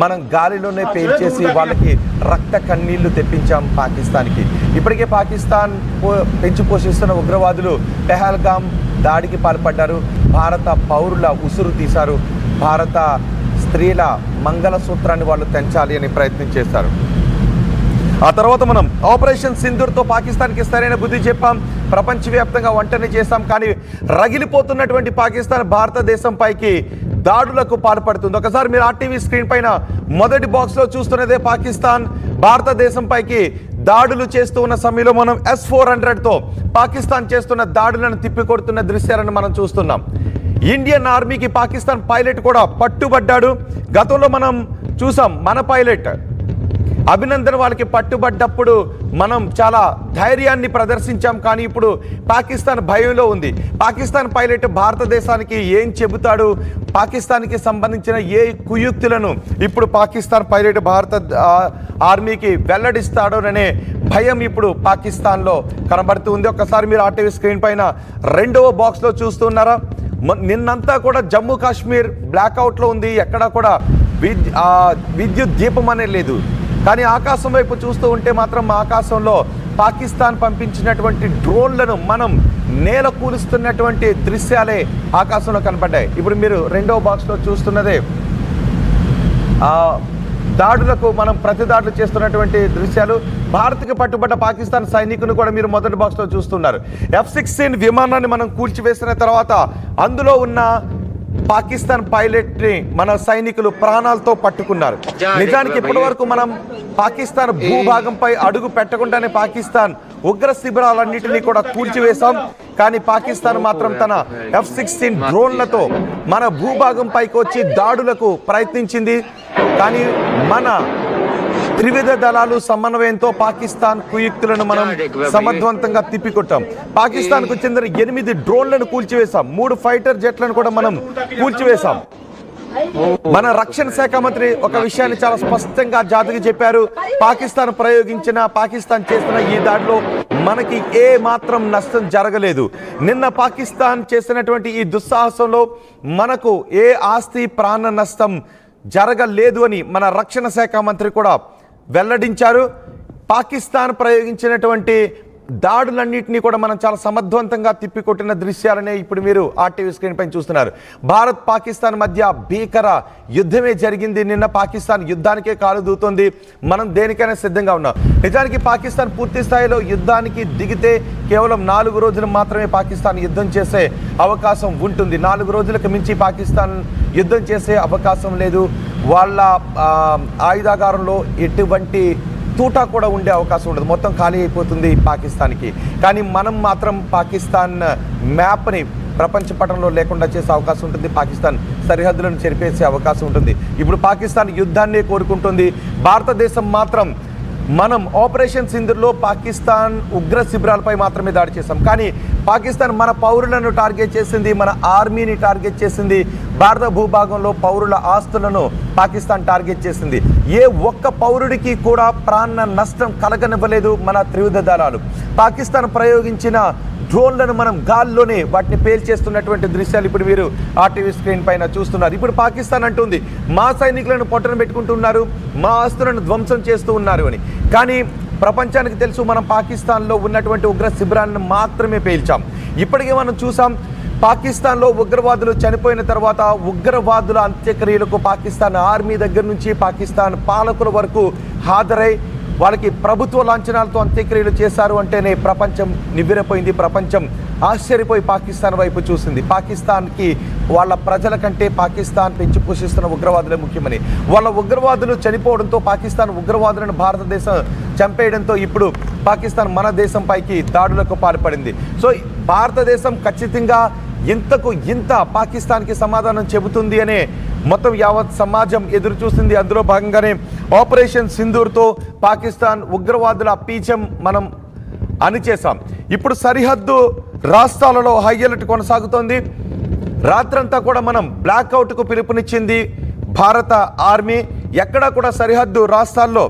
మనం గాలిలోనే పేల్చేసి వాళ్ళకి రక్త కన్నీళ్లు తెప్పించాం పాకిస్తాన్కి. ఇప్పటికే పాకిస్తాన్ పెంచి పోషిస్తున్న ఉగ్రవాదులు పెహల్గాం దాడికి పాల్పడ్డారు. భారత పౌరుల ఉసురు తీశారు. భారత స్త్రీల మంగళసూత్రాన్ని వాళ్ళు తెంచాలి అని ప్రయత్నం చేస్తారు. ఆ తర్వాత మనం ఆపరేషన్ సింధూర్తో పాకిస్తాన్కి సరైన బుద్ధి చెప్పాం. ప్రపంచవ్యాప్తంగా వంటని చేస్తాం. కానీ రగిలిపోతున్నటువంటి పాకిస్తాన్ భారతదేశం పైకి దాడులకు పాల్పడుతుంది. ఒకసారి మీరు ఆర్టీవీ స్క్రీన్ పైన మొదటి బాక్స్లో చూస్తున్నదే పాకిస్తాన్ భారతదేశం పైకి దాడులు చేస్తూ ఉన్న సమయంలో మనం S-400తో పాకిస్తాన్ చేస్తున్న దాడులను తిప్పికొడుతున్న దృశ్యాలను మనం చూస్తున్నాం. ఇండియన్ ఆర్మీకి పాకిస్తాన్ పైలట్ కూడా పట్టుబడ్డాడు. గతంలో మనం చూసాం మన పైలట్ అభినందన్ వాళ్ళకి పట్టుబడ్డప్పుడు మనం చాలా ధైర్యాన్ని ప్రదర్శించాం. కానీ ఇప్పుడు పాకిస్తాన్ భయంలో ఉంది. పాకిస్తాన్ పైలట్ భారతదేశానికి ఏం చెబుతాడు, పాకిస్తాన్కి సంబంధించిన ఏ కుయుక్తులను ఇప్పుడు పాకిస్తాన్ పైలట్ భారత ఆర్మీకి వెల్లడిస్తాడు అనే భయం ఇప్పుడు పాకిస్తాన్లో కనబడుతుంది. ఒక్కసారి మీరు ఆర్టీవీ స్క్రీన్ పైన రెండవ బాక్స్లో చూస్తున్నారా? నిన్నంతా కూడా జమ్మూ కాశ్మీర్ బ్లాక్అవుట్లో ఉంది. ఎక్కడా కూడా విద్యుత్ దీపం అనే లేదు. కానీ ఆకాశం వైపు చూస్తూ ఉంటే మాత్రం ఆకాశంలో పాకిస్తాన్ పంపించినటువంటి డ్రోన్లను మనం నేల కూలుస్తున్నటువంటి దృశ్యాలే ఆకాశంలో కనపడ్డాయి. ఇప్పుడు మీరు రెండవ బాక్స్లో చూస్తున్నదే దాడులకు మనం ప్రతిదాడులు చేస్తున్నటువంటి దృశ్యాలు. భారత్కి పట్టుబడ్డ పాకిస్తాన్ సైనికులు కూడా మీరు మొదటి బాక్స్లో చూస్తున్నారు. F-16 విమానాన్ని మనం కూల్చివేసిన తర్వాత అందులో ఉన్న పాకిస్తాన్ పైలట్ని మన సైనికులు ప్రాణాలతో పట్టుకున్నారు. నిజానికి ఇప్పటి వరకు మనం పాకిస్తాన్ భూభాగంపై అడుగు పెట్టకుండానే పాకిస్తాన్ ఉగ్ర శిబిరాలన్నింటినీ కూడా కూల్చివేశాం. కానీ పాకిస్తాన్ మాత్రం తన F-16 డ్రోన్లతో మన భూభాగం పైకి వచ్చి దాడులకు ప్రయత్నించింది. కానీ మన త్రివిధ దళాలు సమన్వయంతో పాకిస్తాన్ కుయుక్తులను మనం సమర్థవంతంగా తిప్పికొట్టాం. పాకిస్తాన్కు చెందిన 8 డ్రోన్లను కూల్చివేశాం. 3 ఫైటర్ జెట్లను కూడా మనం కూల్చివేశాం. మన రక్షణ శాఖ మంత్రి ఒక విషయాన్ని చాలా స్పష్టంగా జాతికి చెప్పారు. పాకిస్తాన్ చేస్తున్న ఈ దాడిలో మనకి ఏ మాత్రం నష్టం జరగలేదు. నిన్న పాకిస్తాన్ చేసినటువంటి ఈ దుస్సాహసంలో మనకు ఏ ఆస్తి ప్రాణ నష్టం జరగలేదు అని మన రక్షణ శాఖ మంత్రి కూడా వెల్లడించారు. పాకిస్తాన్ ప్రయోగించినటువంటి దాడులన్నింటినీ కూడా మనం చాలా సమర్థవంతంగా తిప్పికొట్టిన దృశ్యాలనే ఇప్పుడు మీరు ఆర్టీవీ స్క్రీన్ పైన చూస్తున్నారు. భారత్ పాకిస్తాన్ మధ్య భీకర యుద్ధమే జరిగింది. నిన్న పాకిస్తాన్ యుద్ధానికే కాలు దూతుంది. మనం దేనికైనా సిద్ధంగా ఉన్నాం. నిజానికి పాకిస్తాన్ పూర్తి స్థాయిలో యుద్ధానికి దిగితే కేవలం 4 రోజులు మాత్రమే పాకిస్తాన్ యుద్ధం చేసే అవకాశం ఉంటుంది. 4 రోజులకు మించి పాకిస్తాన్ యుద్ధం చేసే అవకాశం లేదు. వాళ్ళ ఆయుధాగారంలో ఎటువంటి తూటా కూడా ఉండే అవకాశం ఉండదు. మొత్తం ఖాళీ అయిపోతుంది పాకిస్తాన్కి. కానీ మనం మాత్రం పాకిస్తాన్ మ్యాప్ని ప్రపంచ పటంలో లేకుండా చేసే అవకాశం ఉంటుంది. పాకిస్తాన్ సరిహద్దులను చెరిపేసే అవకాశం ఉంటుంది. ఇప్పుడు పాకిస్తాన్ యుద్ధాన్ని కోరుకుంటుంది. భారతదేశం మాత్రం మనం ఆపరేషన్ సింధూర్లో పాకిస్తాన్ ఉగ్ర శిబిరాలపై మాత్రమే దాడి చేశాం. కానీ పాకిస్తాన్ మన పౌరులను టార్గెట్ చేసింది, మన ఆర్మీని టార్గెట్ చేసింది. భారత భూభాగంలో పౌరుల ఆస్తులను పాకిస్తాన్ టార్గెట్ చేసింది. ఏ ఒక్క పౌరుడికి కూడా ప్రాణ నష్టం కలగనివ్వలేదు మన త్రివిధ దళాలు. పాకిస్తాన్ ప్రయోగించిన డ్రోన్లను మనం గాల్లోనే వాటిని పేల్చేస్తున్నటువంటి దృశ్యాలు ఇప్పుడు మీరు ఆర్టీవీ స్క్రీన్ పైన చూస్తున్నారు. ఇప్పుడు పాకిస్తాన్ అంటుంది మా సైనికులను పొట్టన పెట్టుకుంటున్నారు, మా ఆస్తులను ధ్వంసం చేస్తూ ఉన్నారు అని. కానీ ప్రపంచానికి తెలుసు మనం పాకిస్తాన్లో ఉన్నటువంటి ఉగ్ర శిబిరాలను మాత్రమే పేల్చాం. ఇప్పటికే మనం చూసాం పాకిస్తాన్లో ఉగ్రవాదులు చనిపోయిన తర్వాత ఉగ్రవాదుల అంత్యక్రియలకు పాకిస్తాన్ ఆర్మీ దగ్గర నుంచి పాకిస్తాన్ పాలకుల వరకు హాజరై వాళ్ళకి ప్రభుత్వ లాంఛనాలతో అంత్యక్రియలు చేశారు అంటేనే ప్రపంచం నివ్వెరపోయింది. ప్రపంచం ఆశ్చర్యపోయి పాకిస్తాన్ వైపు చూసింది. పాకిస్తాన్కి వాళ్ళ ప్రజల కంటే పాకిస్తాన్ పెంచి పోషిస్తున్న ఉగ్రవాదులే ముఖ్యమని. వాళ్ళ ఉగ్రవాదులు చనిపోవడంతో పాకిస్తాన్ ఉగ్రవాదులను భారతదేశం చంపేయడంతో ఇప్పుడు పాకిస్తాన్ మన దేశం పైకి దాడులకు పాల్పడింది. సో భారతదేశం ఖచ్చితంగా ఇంతకు ఇంత పాకిస్తాన్కి సమాధానం చెబుతుంది అనే మొత్తం యావత్ సమాజం ఎదురు చూస్తుంది. అందులో భాగంగానే ఆపరేషన్ సింధూర్తో పాకిస్తాన్ ఉగ్రవాదుల పీచం మనం అణిచేశాం. ఇప్పుడు సరిహద్దు రాష్ట్రాలలో హై అలర్ట్ కొనసాగుతోంది. రాత్రంతా కూడా మనం బ్లాక్అవుట్కు పిలుపునిచ్చింది భారత ఆర్మీ. ఎక్కడా కూడా సరిహద్దు రాష్ట్రాల్లో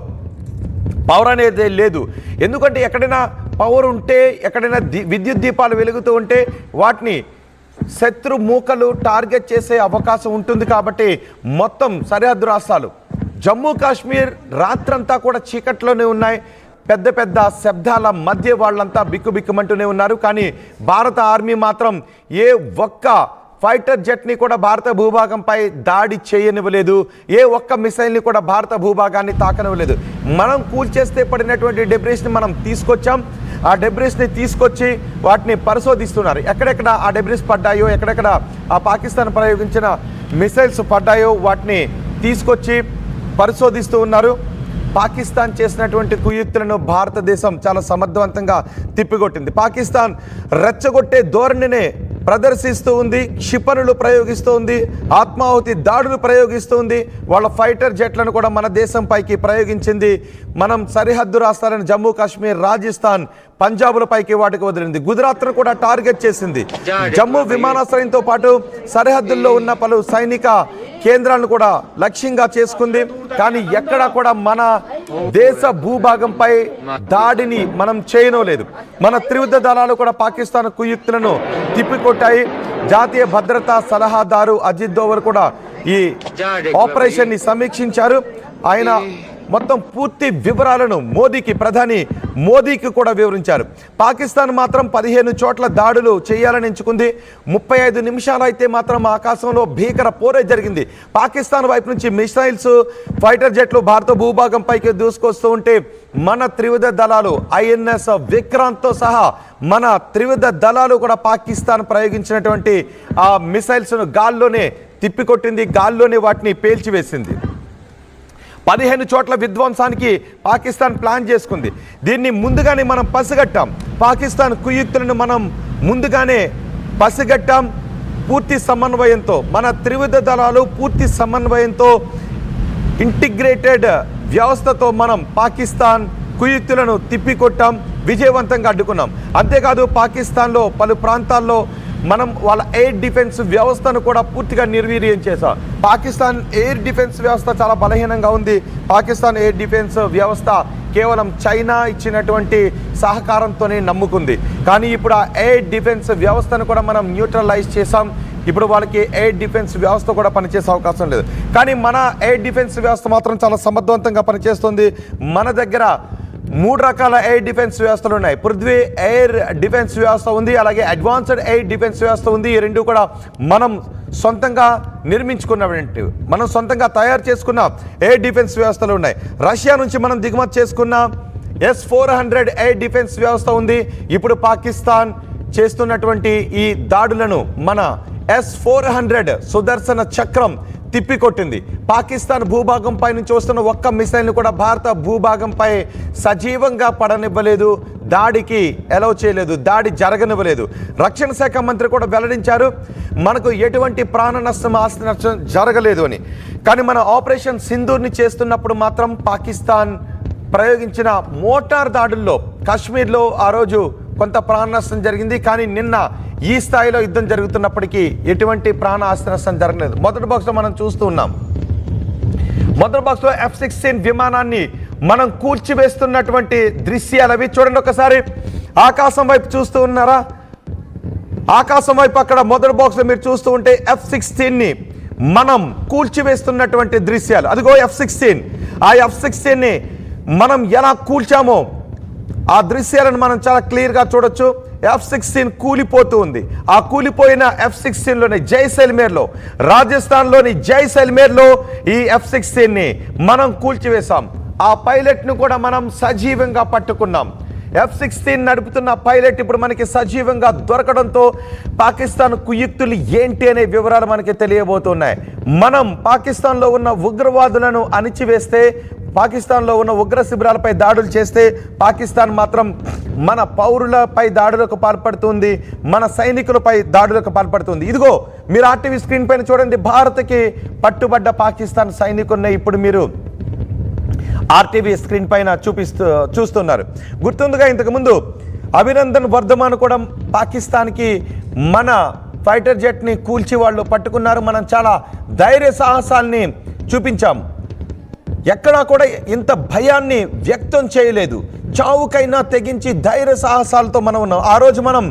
పవర్ అనేది లేదు. ఎందుకంటే ఎక్కడైనా పవర్ ఉంటే, ఎక్కడైనా విద్యుత్ దీపాలు వెలుగుతూ ఉంటే వాటిని శత్రు మూకలు టార్గెట్ చేసే అవకాశం ఉంటుంది. కాబట్టి మొత్తం సరిహద్దు రాష్ట్రాలు జమ్మూ కాశ్మీర్ రాత్రంతా కూడా చీకట్లోనే ఉన్నాయి. పెద్ద పెద్ద శబ్దాల మధ్య వాళ్ళంతా బిక్కుబిక్కుమంటూనే ఉన్నారు. కానీ భారత ఆర్మీ మాత్రం ఏ ఒక్క ఫైటర్ జెట్ని కూడా భారత భూభాగంపై దాడి చేయనివ్వలేదు. ఏ ఒక్క మిసైల్ని కూడా భారత భూభాగాన్ని తాకనివ్వలేదు. మనం కూల్చేస్తే పడినటువంటి డెబ్రీస్ని మనం తీసుకొచ్చాం. ఆ డెబ్రీస్ని తీసుకొచ్చి వాటిని పరిశోధిస్తున్నారు. ఎక్కడెక్కడ ఆ డెబ్రీస్ పడ్డాయో, ఎక్కడెక్కడ ఆ పాకిస్తాన్ ప్రయోగించిన మిసైల్స్ పడ్డాయో వాటిని తీసుకొచ్చి పరిశోధిస్తూ ఉన్నారు. పాకిస్తాన్ చేసినటువంటి కుయుక్తులను భారతదేశం చాలా సమర్థవంతంగా తిప్పికొట్టింది. పాకిస్తాన్ రెచ్చగొట్టే ధోరణినే ప్రదర్శిస్తూ ఉంది, క్షిపణులు ప్రయోగిస్తూ ఉంది, ఆత్మాహుతి దాడులు ప్రయోగిస్తూ ఉంది. వాళ్ళ ఫైటర్ జెట్లను కూడా మన దేశం పైకి ప్రయోగించింది. మనం సరిహద్దు రాష్ట్రాలను జమ్మూ కాశ్మీర్, రాజస్థాన్, పంజాబుల పైకి వాటికి వదిలింది. గుజరాత్ను కూడా టార్గెట్ చేసింది. జమ్మూ విమానాశ్రయంతో పాటు సరిహద్దుల్లో ఉన్న పలు సైనిక కేంద్రాలను కూడా లక్ష్యంగా చేసుకుంది. కానీ ఎక్కడా కూడా మన దేశ భూభాగంపై దాడిని మనం చేయనోలేదు. మన త్రివిధ దళాలు కూడా పాకిస్తాన్ కుయుక్తులను తిప్పికొట్టాయి. జాతీయ భద్రతా సలహాదారు అజిత్ దోవల్ కూడా ఈ ఆపరేషన్ ని సమీక్షించారు. ఆయన మొత్తం పూర్తి వివరాలను ప్రధాని మోదీకి కూడా వివరించారు. పాకిస్తాన్ మాత్రం 15 చోట్ల దాడులు చేయాలని ఎంచుకుంది. 35 నిమిషాలు అయితే మాత్రం ఆకాశంలో భీకర పోరే జరిగింది. పాకిస్తాన్ వైపు నుంచి మిసైల్స్, ఫైటర్ జెట్లు భారత భూభాగం పైకి దూసుకొస్తూ ఉంటే మన త్రివిధ దళాలు INS విక్రాంత్తో సహా మన త్రివిధ దళాలు కూడా పాకిస్తాన్ ప్రయోగించినటువంటి ఆ మిసైల్స్ను గాల్లోనే తిప్పికొట్టింది, గాల్లోనే వాటిని పేల్చివేసింది. 15 చోట్ల విధ్వంసానికి పాకిస్తాన్ ప్లాన్ చేసుకుంది. దీన్ని ముందుగానే మనం పసిగట్టాం. పాకిస్తాన్ కుయుక్తులను మనం ముందుగానే పసిగట్టాం. పూర్తి సమన్వయంతో మన త్రివిధ దళాలు పూర్తి సమన్వయంతో ఇంటిగ్రేటెడ్ వ్యవస్థతో మనం పాకిస్తాన్ కుయుక్తులను తిప్పికొట్టాం, విజయవంతంగా అడ్డుకున్నాం. అంతేకాదు పాకిస్తాన్లో పలు ప్రాంతాల్లో మనం వాళ్ళ ఎయిర్ డిఫెన్స్ వ్యవస్థను కూడా పూర్తిగా నిర్వీర్యం చేశాం. పాకిస్తాన్ ఎయిర్ డిఫెన్స్ వ్యవస్థ చాలా బలహీనంగా ఉంది. పాకిస్తాన్ ఎయిర్ డిఫెన్స్ వ్యవస్థ కేవలం చైనా ఇచ్చినటువంటి సహకారంతోనే నమ్ముకుంది. కానీ ఇప్పుడు ఆ ఎయిర్ డిఫెన్స్ వ్యవస్థను కూడా మనం న్యూట్రలైజ్ చేసాం. ఇప్పుడు వాళ్ళకి ఎయిర్ డిఫెన్స్ వ్యవస్థ కూడా పనిచేసే అవకాశం లేదు. కానీ మన ఎయిర్ డిఫెన్స్ వ్యవస్థ మాత్రం చాలా సమర్థవంతంగా పనిచేస్తుంది. మన దగ్గర 3 రకాల ఎయిర్ డిఫెన్స్ వ్యవస్థలు ఉన్నాయి. పృథ్వీ ఎయిర్ డిఫెన్స్ వ్యవస్థ ఉంది, అలాగే అడ్వాన్స్డ్ ఎయిర్ డిఫెన్స్ వ్యవస్థ ఉంది. ఈ రెండు కూడా మనం సొంతంగా నిర్మించుకున్నటువంటి, మనం సొంతంగా తయారు చేసుకున్న ఎయిర్ డిఫెన్స్ వ్యవస్థలు ఉన్నాయి. రష్యా నుంచి మనం దిగుమతి చేసుకున్న S-400 ఎయిర్ డిఫెన్స్ వ్యవస్థ ఉంది. ఇప్పుడు పాకిస్తాన్ చేస్తున్నటువంటి ఈ దాడులను మన S-400 సుదర్శన చక్రం తిప్పికొట్టింది. పాకిస్తాన్ భూభాగంపై నుంచి వస్తున్న ఒక్క మిసైల్ని కూడా భారత భూభాగంపై సజీవంగా పడనివ్వలేదు, దాడికి అలౌ చేయలేదు, దాడి జరగనివ్వలేదు. రక్షణ శాఖ మంత్రి కూడా వెల్లడించారు, మనకు ఎటువంటి ప్రాణ నష్టం, ఆస్తి నష్టం జరగలేదు అని. కానీ మన ఆపరేషన్ సింధూర్ని చేస్తున్నప్పుడు మాత్రం పాకిస్తాన్ ప్రయోగించిన మోటార్ దాడుల్లో కాశ్మీర్లో ఆ రోజు కొంత ప్రాణ నష్టం జరిగింది. కానీ నిన్న ఈ స్థాయిలో యుద్ధం జరుగుతున్నప్పటికీ ఎటువంటి ప్రాణ ఆస్తి నష్టం జరగలేదు. మొదటి బాక్స్లో మనం చూస్తూ ఉన్నాం. మొదటి బాక్స్లో F-16 విమానాన్ని మనం కూల్చివేస్తున్నటువంటి దృశ్యాలు అవి చూడండి. ఒకసారి ఆకాశం వైపు చూస్తూ ఉన్నారా? ఆకాశం వైపు అక్కడ మొదటి బాక్స్లో మీరు చూస్తూ ఉంటే F-16ని మనం కూల్చివేస్తున్నటువంటి దృశ్యాలు. అదిగో F-16. ఆ F-16ని మనం ఎలా కూల్చామో ఆ దృశ్యాలను మనం చాలా క్లియర్గా చూడొచ్చు. F-16 కూలిపోతూ ఉంది. ఆ కూలిపోయిన F-16లోని జైసల్మేర్లో, రాజస్థాన్లోని జైసల్మేర్లో ఈ F-16ని మనం కూల్చివేశాం. ఆ పైలట్ను కూడా మనం సజీవంగా పట్టుకున్నాం. F-16 నడుపుతున్న పైలట్ ఇప్పుడు మనకి సజీవంగా దొరకడంతో పాకిస్తాన్ కుయుక్తులు ఏంటి అనే వివరాలు మనకి తెలియబోతున్నాయి. మనం పాకిస్తాన్లో ఉన్న ఉగ్రవాదులను అణిచివేస్తే, పాకిస్తాన్లో ఉన్న ఉగ్ర శిబిరాలపై దాడులు చేస్తే పాకిస్తాన్ మాత్రం మన పౌరులపై దాడులకు పాల్పడుతుంది, మన సైనికులపై దాడులకు పాల్పడుతుంది. ఇదిగో మీరు RTV స్క్రీన్ పైన చూడండి, భారత్కి పట్టుబడ్డ పాకిస్తాన్ సైనికుల్ని ఇప్పుడు మీరు RTV స్క్రీన్ పైన చూస్తున్నారు. గుర్తుందిగా ఇంతకుముందు అభినందన్ వర్ధమాన్ కూడా పాకిస్తాన్కి మన ఫైటర్ జెట్ని కూల్చి వాళ్ళు పట్టుకున్నారు. మనం చాలా ధైర్య సాహసాల్ని చూపించాం. ఎక్కడా కూడా ఇంత భయాన్ని వ్యక్తం చేయలేదు. చావుకైనా తెగించి ధైర్య సాహసాలతో మనం ఉన్నాం. ఆ రోజు మనం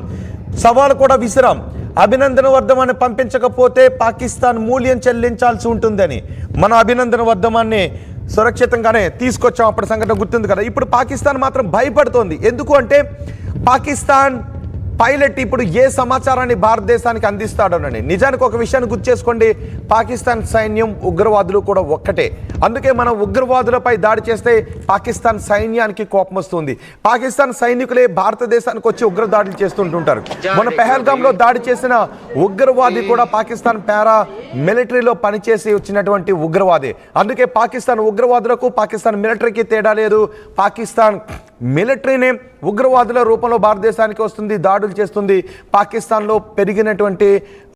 సవాలు కూడా విసిరాం. అభినందన వర్ధమాన్ని పంపించకపోతే పాకిస్తాన్ మూల్యం చెల్లించాల్సి ఉంటుందని మన అభినందన వర్ధమాన్ని సురక్షితంగానే తీసుకొచ్చాం. అప్పటి సంఘటన గుర్తుంది కదా. ఇప్పుడు పాకిస్తాన్ మాత్రం భయపడుతోంది. ఎందుకు అంటే పాకిస్తాన్ పైలట్ ఇప్పుడు ఏ సమాచారాన్ని భారతదేశానికి అందిస్తాడోనని. నిజానికి ఒక విషయాన్ని గుర్తు చేసుకోండి, పాకిస్తాన్ సైన్యం ఉగ్రవాదులు కూడా ఒక్కటే. అందుకే మనం ఉగ్రవాదులపై దాడి చేస్తే పాకిస్తాన్ సైన్యానికి కోపం వస్తుంది. పాకిస్తాన్ సైనికులే భారతదేశానికి వచ్చి ఉగ్రదాడులు చేస్తుంటుంటారు. మన పెహల్గాంలో దాడి చేసిన ఉగ్రవాది కూడా పాకిస్తాన్ పారా మిలిటరీలో పనిచేసి వచ్చినటువంటి ఉగ్రవాది. అందుకే పాకిస్తాన్ ఉగ్రవాదులకు పాకిస్తాన్ మిలిటరీకి తేడా లేదు. పాకిస్తాన్ మిలిటరీనే ఉగ్రవాదుల రూపంలో భారతదేశానికి వస్తుంది, దాడులు చేస్తుంది. పాకిస్తాన్లో పెరిగినటువంటి